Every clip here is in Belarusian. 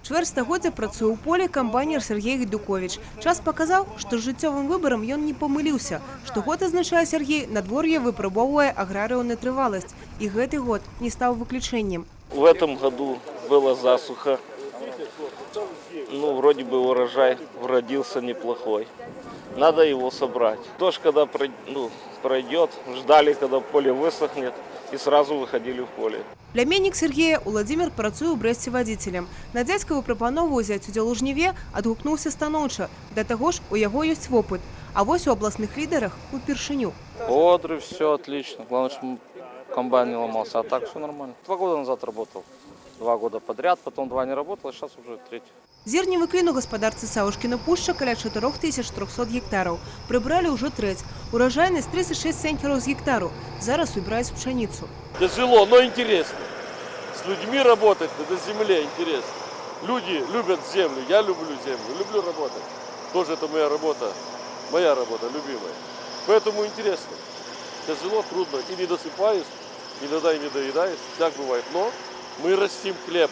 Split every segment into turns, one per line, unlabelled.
Чвэрць стагоддзя працуе ў полі камбайнер Сергей Гайдукович. Час паказаў, што з жыццёвым выбарам ён не памыліўся. Штогод, азначае Сергей, надвор'е выпрабоўвае аграрыяў на трываласць. І гэты год не стаў выключэннем.
В этом году была засуха. Вроде бы урожай уродился неплохой. Надо его собрать. Дождь, когда пройдет, ждали, когда поле высохнет, и сразу выходили в поле.
Пляменнік Сергея Уладзімір працуе ў Брэсце вадзіцелем. На дзядзькаву прапанову ўзяць удзел у жніве адгукнуўся станоўча. Да таго ж, у яго ёсць вопыт. А вось у абласных лідарах упершыню.
Бодрый, все отлично. Главное, чтобы комбайн не ломался. А так все нормально. 2 года назад работал. 2 года подряд, потом 2 не работал, а сейчас уже 3.
Зерневы клін у гаспадарцы Саўшкіна пушча каля 4300 гектараў. Прыбралі ўжо трэць. Урожайнасць 36 цэнтнераў з гектару. Зараз убираюць пшеницу.
Тяжело, но интересно. С людьми работать на земле интересно. Люди любят землю, я люблю землю, люблю работать. Тоже это моя работа, любимая. Поэтому интересно. Тяжело, трудно. И не досыпаешь, иногда и не доедаешь, так бывает. Но мы растим хлеб,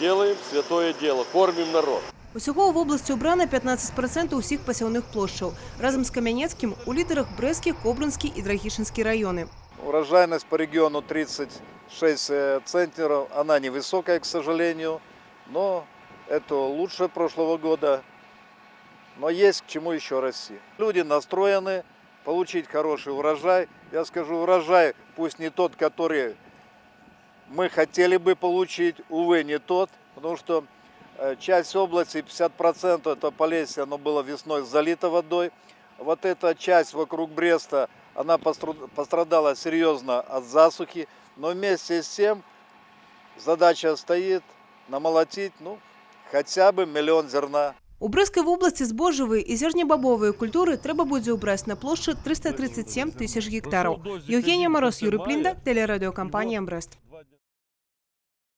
делаем святое дело, кормим народ.
Усяго ў вобласці ўбрана 15% усіх пасяўных плошчаў. Разам з Камянецкім у лідарах Брэсцкі, Кобрынскі і Драгішынскі районы.
Урожайность по региону 36 центнеров. Она невысокая, к сожалению, но это лучше прошлого года. Но есть к чему еще расти. Люди настроены получить хороший урожай. Я скажу, урожай пусть не тот, который мы хотели бы получить, увы, не тот, потому что часть области, 50% это Полесье, оно было весной залито водой. Вот эта часть вокруг Бреста, она пострадала серьезно от засухи, но вместе с тем задача стоит намолотить хотя бы 1 миллион зерна.
У Брэсцкай вобласці збожжавыя і зернебабовыя культуры трэба будзе ўбраць на плошчы 337 тысяч гектараў. Евгения Мороз, Юрий Плинда, телерадиокомпания «Брест».